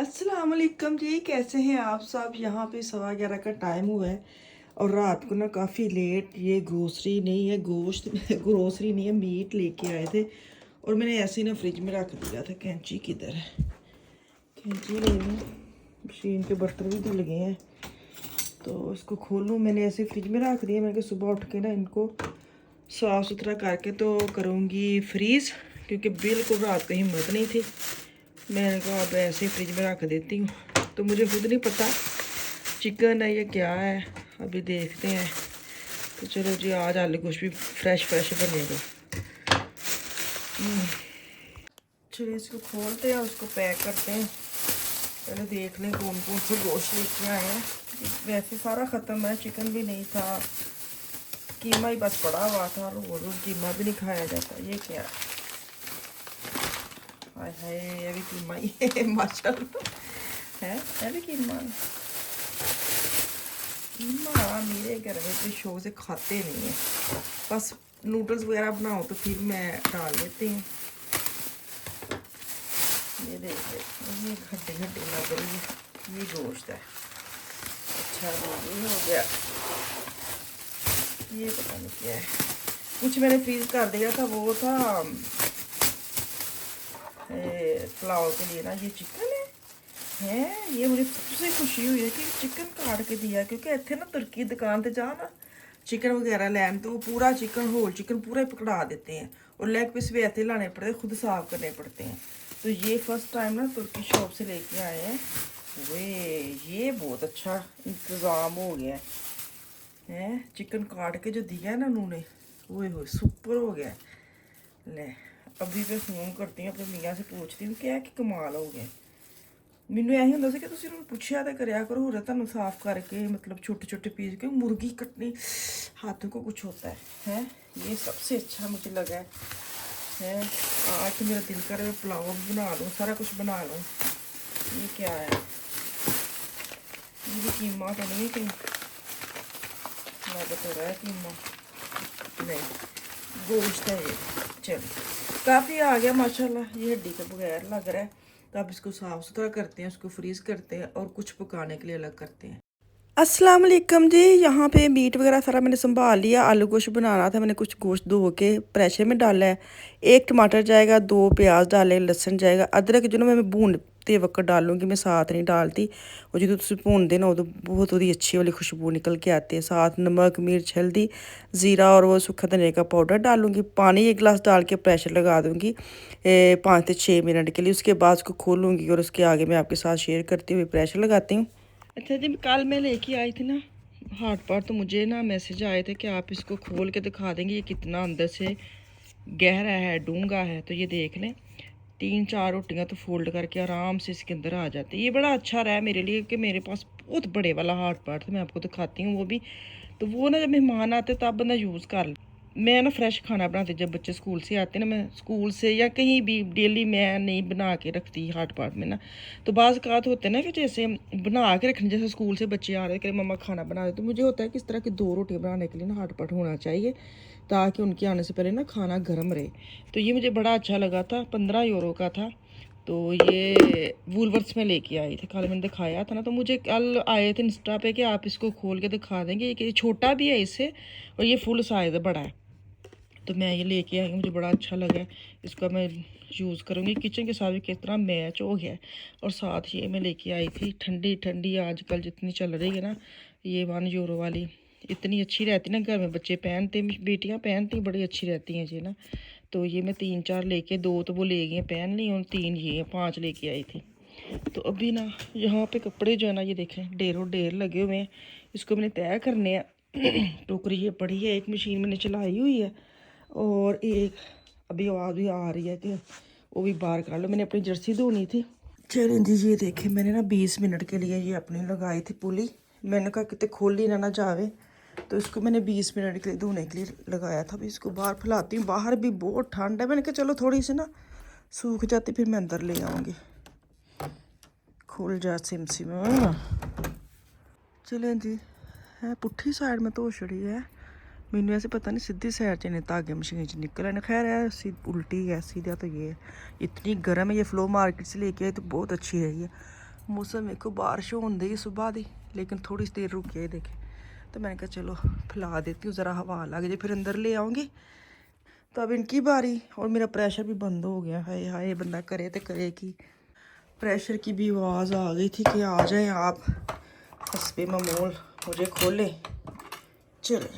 अस्सलाम वालेकुम जी, कैसे हैं आप सब। यहाँ पे 11:15 का टाइम हुआ है और रात को ना काफ़ी लेट ये ग्रोसरी नहीं है, गोश्त ग्रोसरी नहीं है, मीट लेके आए थे और मैंने ऐसे ही ना फ्रिज में रख दिया था। कैंची किधर है? कैंची ले लूँ, मशीन के बर्तन भी धुल गए हैं तो इसको खोलूँ। मैंने ऐसे फ्रिज में रख दिया। मैंने कहा सुबह उठ के ना इनको साफ़ सुथरा करके तो करूँगी फ्रीज़, क्योंकि बिल्कुल रात को हिम्मत नहीं थी। मैंने कहा अब ऐसे ही फ्रिज में रख देती हूँ। तो मुझे खुद नहीं पता चिकन है या क्या है, अभी देखते हैं। तो चलो जी, आज आलू गोश्त भी फ्रेश बनेगा। चलिए इसको खोलते हैं, उसको पैक करते हैं। पहले देख लें कौन कौन से गोश्त लेके आए हैं। वैसे सारा ख़त्म है, चिकन भी नहीं था, कीमा ही बस पड़ा हुआ था। रोज़ कीमा भी नहीं खाया जाता। ये क्या है? ये भी कीमा ही है माशाल्लाह। है भी कीमा। कीमा मेरे घर में इतने शौक से खाते नहीं है, बस नूडल्स वगैरह बनाओ तो फिर मैं डाल लेती हूँ। ये देखिए, ये खट्टी लग रही है। ये गोश्त है। अच्छा ये हो गया। ये पता नहीं क्या है, कुछ मैंने फ्रीज कर दिया था, वो था पुलाव के लिए ना। ये चिकन है। ये मुझे सबसे खुशी हुई है कि चिकन काट के दिया, क्योंकि इतने ना तुर्की दुकान पे जा ना चिकन वगैरह लैन तो वो पूरा चिकन होल चिकन पूरा ही पकड़ा देते हैं और लेग पीस भी ऐसे लाने पड़ते हैं, खुद साफ करने पड़ते हैं। तो ये फर्स्ट टाइम ना तुर्की शॉप से लेके आए हैं। वे ये बहुत अच्छा इंतज़ाम हो गया है। चिकन काट के जो दिया है ना उन्होंने, वो हो सुपर हो गया। ले अभी मैं फ़ोन करती हूँ अपने मियाँ से, पूछती हूँ क्या कि कमाल हो गया। ਮੈਨੂੰ ਇਹੀ ਹੁੰਦਾ ਸੀ कि ਤੁਸੀਂ ਉਹਨੂੰ ਪੁੱਛਿਆ ਤਾਂ ਕਰਿਆ ਕਰੋ, ਹੋਰ ਤੁਹਾਨੂੰ साफ करके मतलब छोटे छोटे पीस के मुर्गी कटनी हाथों को कुछ होता है। ये सबसे अच्छा मुझे लगा है। आज तो मेरा दिल कर रहा है पुलाव बना लूँ, सारा कुछ बना लूँ। ये क्या है? ये भी कीमा तो नहीं कहीं लग तो रहा है कीमा, नहीं गोश्त है ये। चलो काफ़ी आ गया माशाल्लाह, ये हड्डी के बगैर लग रहा है। तो अब इसको साफ़ सुथरा करते हैं, उसको फ्रीज करते हैं और कुछ पकाने के लिए अलग करते हैं। अस्सलाम वालेकुम जी। यहाँ पे मीट वगैरह सारा मैंने संभाल लिया। आलू गोश्त बना रहा था, मैंने कुछ गोश्त धो के प्रेशर में डाला है। 1 टमाटर जाएगा, 2 प्याज डाले, लहसुन जाएगा, अदरक जो ना मैं भूनते वक्त डालूंगी, मैं साथ नहीं डालती। और जो तुम भूनते ना उदो बहुत वही अच्छी वाली खुशबू निकल के आती है। साथ नमक, मिर्च, हल्दी, ज़ीरा और वो सूखा धनिया का पाउडर डालूंगी। पानी 1 गिलास डाल के प्रेशर लगा दूंगी 5 से 6 मिनट के लिए। उसके बाद उसको खोलूँगी और उसके आगे मैं आपके साथ शेयर करती हुई प्रेशर लगाती हूँ। अच्छा जी, कल मैं लेके आई थी ना हाट पर, तो मुझे ना मैसेज आए थे कि आप इसको खोल के दिखा देंगे ये कितना अंदर से गहरा है, डूंगा है। तो ये देख लें, 3-4 रोटियां तो फोल्ड करके आराम से इसके अंदर आ जाती है। ये बड़ा अच्छा रहा है मेरे लिए कि मेरे पास बहुत बड़े वाला हाट पाट था। मैं आपको दिखाती हूँ वो भी। तो वो ना जब मेहमान आते तब बंदा यूज़ कर ले। मैं ना फ्रेश खाना बनाती, जब बच्चे स्कूल से आते ना, मैं स्कूल से या कहीं भी डेली मैं नहीं बना के रखती हाट पाट में ना। तो बाज़ औक़ात होते हैं ना कि जैसे बना के रखने, जैसे स्कूल से बच्चे आ रहे हैं कि मम्मा खाना बना दे, तो मुझे होता है कि इस तरह की 2 रोटियाँ बनाने के लिए ना हाट पाट होना चाहिए, ताकि उनके आने से पहले ना खाना गर्म रहे। तो ये मुझे बड़ा अच्छा लगा था, 15 यूरो का था। तो ये वूलवर्थ्स में लेके आई थी, कल मैंने दिखाया था ना। तो मुझे कल आए थे इंस्टा पे कि आप इसको खोल के दिखा देंगे कि छोटा भी है इससे, और ये फुल साइज़ है, बड़ा है। तो मैं ये लेके आई, मुझे बड़ा अच्छा लगा। इसका मैं यूज़ करूँगी किचन के साथ भी, किस तरह मैच हो गया। और साथ ये मैं लेके आई थी ठंडी ठंडी, आजकल जितनी चल रही है ना ये 1 यूरो वाली, इतनी अच्छी रहती ना, घर में बच्चे पहनते, बेटियाँ पहनती, बड़ी अच्छी रहती हैं जी ना। तो ये मैं 3-4 लेके, 2 तो वो ले गई पहन ली और 3 ये 5 लेके आई थी। तो अभी ना यहाँ पे कपड़े जो है ना, ये देखें ढेरों ढेर लगे हुए हैं। इसको मैंने तय करने हैं। टोकरी ये पड़ी है, एक मशीन मैंने चलाई हुई है और एक अभी आवाज़ भी आ रही है कि वो भी बाहर कर लो। मैंने अपनी जर्सी धोनी थी। चलें जी, ये देखें मैंने ना 20 मिनट के लिए ये अपनी लगाई थी पुली। मैंने कहा कितने खोली ना जावे, तो इसको मैंने 20 मिनट के लिए धोने के लिए लगाया था। अभी इसको बाहर फैलाती हूँ। बाहर भी बहुत ठंड है, मैंने कहा चलो थोड़ी सी ना सूख जाती फिर मैं अंदर ले आऊँगी। खुल जा सिम चलें जी। है पुट्ठी साइड में धो छड़ी है, मैनू ऐसे पता नहीं सीधी साइड च इन्हें धागे मशीन च निकल आने। खैर है उल्टी है, सीधा तो ये इतनी गर्म है। ये फ्लो मार्केट से लेके आई तो बहुत अच्छी रही है। मौसम देखो बारिश होंदी ही सुबह दी, लेकिन थोड़ी देर रुक गई देखे, तो मैंने कहा चलो फैला देती हूँ, ज़रा हवा लग जाए, फिर अंदर ले आऊँगी। तो अब इनकी बारी, और मेरा प्रेशर भी बंद हो गया। हाय हाय, बंदा करे तो करे कि। प्रेशर की भी आवाज़ आ गई थी कि आ जाएं आप, हस्बे मामूल मुझे खोले। चले,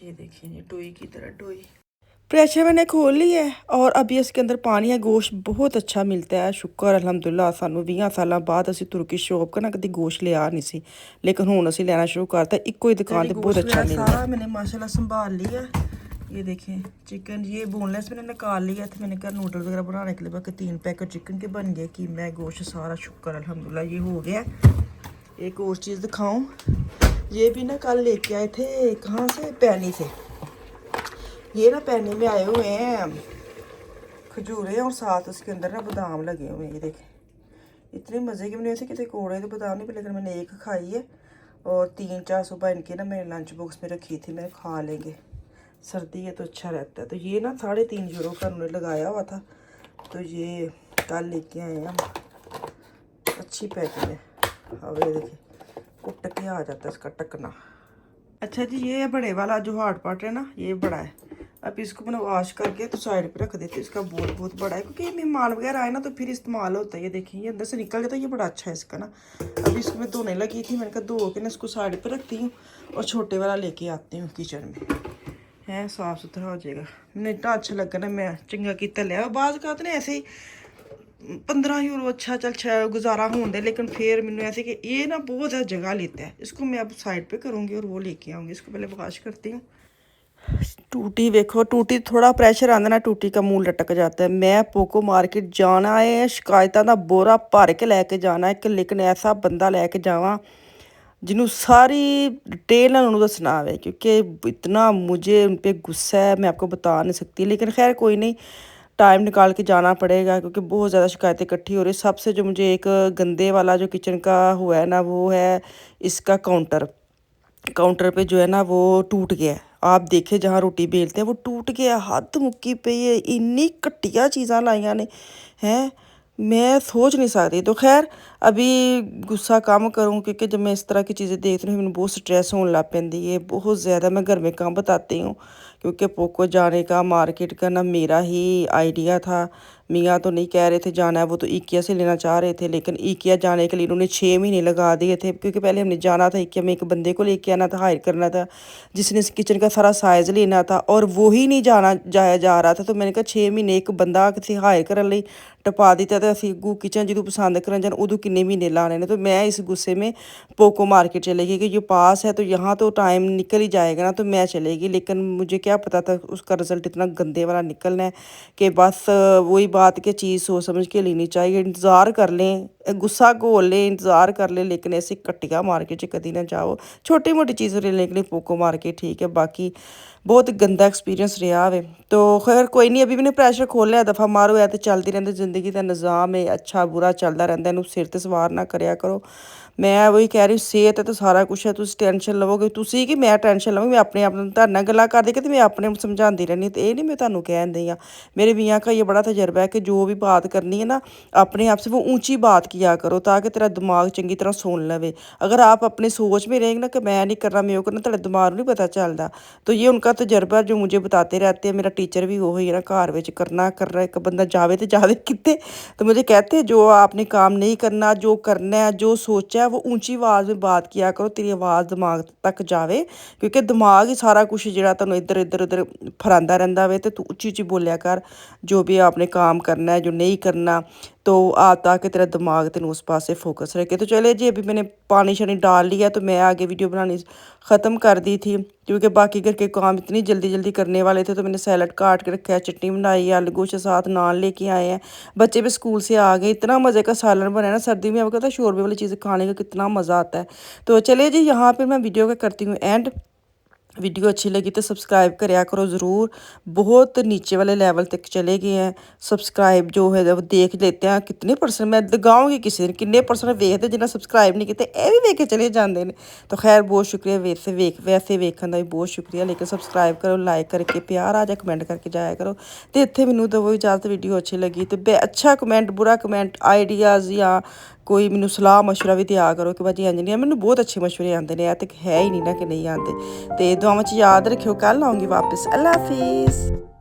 ये देखिए ये टोई की तरह टोई। प्रेशर मैंने खोल ली है, और अभी इसके अंदर पानी है। गोश्त बहुत अच्छा मिलता है, शुक्र अलहमदुल्ला। सानू 20 साल बाद असी तुर्की शॉप का ना कभी गोश्त लिया नहीं सी, लेकिन हुण असी लेना शुरू करता। इको ही दुकान पे बहुत अच्छा मिलता है। सारा मैंने माशाल्लाह संभाल लिया। ये देखें चिकन, ये बोनलेस मैंने निकाल लिया था। मैंने कहा नूडल वगैरह बनाने के लिए, बाकी 3 पैकेट चिकन के बन गए। कि मैं गोश्त सारा शुक्र अल्हम्दुलिल्लाह ये हो गया। एक और चीज़ दिखाऊं, ये भी ना कल लेके आए थे, कहाँ से, पैनी से। ये ना पैनी में आए हुए हैं खजूरें, और साथ उसके अंदर ना बादाम लगे हुए हैं। ये देखें इतने मज़े के बने थे कि कोड़े तो बादाम नहीं, लेकिन मैंने एक खाई है, और 3-4 सुबह इनके ना मेरे लंच बॉक्स में रखी थी, मैं खा लेंगे, सर्दी है तो अच्छा रहता है। तो ये ना 3.5 यूरो का उन्होंने लगाया हुआ था, तो ये कल लेके आए हैं हम। अच्छी पैकिंग है। अब ये देखिए कुट के आ जाता है इसका टकना। अच्छा जी, ये बड़े वाला जो हार्ड पार्ट है ना, ये बड़ा है। अब इसको मैंने वॉश करके तो साइड पे रख देती हूँ। इसका बोल बहुत बड़ा है, क्योंकि मेहमान वगैरह आए ना तो फिर इस्तेमाल होता है। ये देखिए ये अंदर से निकल जाता है, ये बड़ा अच्छा है इसका ना। अभी इसको मैं धोने लगी थी, मैंने कहा धो के ना इसको साइड पे रखती हूँ, और छोटे वाला लेके आती हूँ किचन में, है साफ़ सुथरा हो जाएगा। मैंने इतना अच्छा लगा ना, मैं चंगा किता लिया। बाज़ का तो ऐसे ही 15 यूरो अच्छा चल गुजारा होंगे, लेकिन फिर मैंने ऐसे कि ये ना बहुत ज़्यादा जगह लेता है। इसको मैं अब साइड पे करूँगी और वो लेके आऊँगी। इसको पहले वॉश करती हूँ। टूटी देखो, टूटी थोड़ा प्रेशर आंदा ना, टूटी का मुंह लटक जाता है। मैं पोको मार्केट जाना है, शिकायतों का बोरा भर के लैके जाना है, कि लेकिन ऐसा बंदा लैके जावा जिन्हों सारी डिटेल ना उन्होंने दसना आवे, क्योंकि इतना मुझे उन पर गुस्सा है, मैं आपको बता नहीं सकती। लेकिन खैर कोई नहीं, टाइम निकाल के जाना पड़ेगा, क्योंकि बहुत ज़्यादा शिकायतें इकट्ठी हो रही। सबसे जो मुझे एक गंदे वाला जो किचन का हुआ है ना, वो है इसका काउंटर। काउंटर पे जो है ना वो टूट गया है। आप देखे जहाँ रोटी बेलते हैं वो टूट गया, हद मुक्की पे है। इन्नी घटिया चीज़ां लाइया ने, हैं मैं सोच नहीं सकती। तो खैर अभी गुस्सा कम करूँ, क्योंकि जब मैं इस तरह की चीज़ें देखती हूँ मैंने बहुत स्ट्रेस होने लग पैंदी है बहुत ज़्यादा। मैं घर में काम बताती हूँ, क्योंकि पोको जाने का मार्केट का ना मेरा ही आइडिया था। मियाँ तो नहीं कह रहे थे जाना है, वो तो इकिया से लेना चाह रहे थे, लेकिन इकिया जाने के लिए इन्होंने 6 महीने लगा दिए थे। क्योंकि पहले हमने जाना था इकिया में, एक बंदे को लेके आना था, हायर करना था, जिसने इस किचन का सारा साइज़ लेना था, और वो ही नहीं जाया जा रहा था। तो मैंने कहा 6 महीने एक बंदा किसी हायर करने ਲਈ टपा दिता, तो ਅਸੀਂ ਅੱਗੋਂ किचन जो पसंद करन जान उदों किन्ने महीने लाने ने। तो मैं इस गुस्से में पोको मार्केट चले गई, कि जो पास है तो यहाँ तो टाइम निकल ही जाएगा ना, तो मैं चलेगी। लेकिन मुझे क्या पता था उसका रिज़ल्ट इतना गंदे वाला निकलना है, कि बस वही बात कि चीज़ सोच समझ के लेनी चाहिए। इंतज़ार कर लें, गुस्सा घोल लें, इंतज़ार कर लें, लेकिन ऐसी घटिया मार्केट कभी ना जाओ। छोटी मोटी चीज़ लेने के लिए पोको मार्केट ठीक है, बाकी बहुत गंदा एक्सपीरियंस रहा है। तो खैर कोई नहीं, अभी मैंने प्रेशर खोल लिया, दफ़ा मारो है तो चलती रहती जिंदगी का निज़ाम है, अच्छा बुरा चलता रहता है, सिर ते सवार ना करया करो। मैं वही कह रही सेहत है तो सारा कुछ है। तुम टेंशन लवोगे तुसी कि मैं टेंशन लवांगी, मैं अपने आप ਤੁਹਾਡੇ ਨਾਲ गल्लां करदी कि मैं अपने आप समझाती रहनी। तो ये नहीं मैं ਤੁਹਾਨੂੰ कहन दी हाँ, मेरे मियाँ का ये बड़ा तजर्बा है कि जो भी बात करनी है ना अपने आप से वो ऊंची बात किया करो, ताकि तेरा दिमाग चंगी तरह सुन लवे। अगर आप अपनी सोच में रहेंगे ना कि मैं नहीं करना मैं वो करना, तेरे दिमाग नहीं पता चलता। तो ये उनका तजर्बा जो मुझे बताते रहते हैं। मेरा टीचर भी वो ही है ना, घर में करना कर रहा है, एक बंदा जावे तो जावे कितने। तो मुझे कहते हैं जो आपने काम नहीं करना, जो करना है, जो सोचा है, वो ऊंची आवाज़ में बात किया करो, तेरी आवाज़ दिमाग तक जावे। क्योंकि दिमाग ही सारा कुछ जो तुम इधर इधर उधर फरांदा रहता वे, तो तू उच्ची उच्ची बोलिया कर जो भी आपने काम करना है, जो नहीं करना। तो ताकि तेरा दिमाग तेन उस पासे फोकस रखे। तो चले जी, अभी मैंने पानी शानी डाल लिया, तो मैं आगे वीडियो बनानी ख़त्म कर दी थी, क्योंकि बाकी घर के काम इतनी जल्दी जल्दी करने वाले थे। तो मैंने सैलड काट के रखा है, चटनी बनाई है, आलू गोश्त साथ नान लेके आए हैं। बच्चे भी स्कूल से आ गए, इतना मज़े का सालन बना है ना। सर्दी में आपको पता है शोरबे वाली चीज़ें खाने का कितना मज़ा आता है। तो चलिए जी, यहाँ पर मैं वीडियो का करती हूँ एंड। वीडियो अच्छी लगी तो सब्सक्राइब करा करो ज़रूर। बहुत नीचे वाले लेवल तक चले गए हैं सब्सक्राइब जो है वो देख लेते हैं कितने परसेंट मैं लगाऊंगी किसी दिन किन्ने परसेंट वेखते जिन्हें सब्सक्राइब नहीं किए ये भी वेख के चले जाते हैं। तो खैर बहुत शुक्रिया वैसे वेखन का भी बहुत शुक्रिया लेकिन सब्सक्राइब करो लाइक करके प्यार आ जाए कमेंट करके जाया करो। तो इतने मैनू दवो इजाज़त वीडियो अच्छी लगी तो अच्छा कमेंट बुरा कमेंट आइडियाज़ या कोई मैनू सलाह मशवरा भी दिया करो कि भाजी इंज नहीं मैनू बहुत अच्छे मशवरे आते हैं तो है ही नहीं ना कि नहीं आते। तो दुआवां च याद रखियो कल आऊँगी वापस। अल्लाह हाफिज़।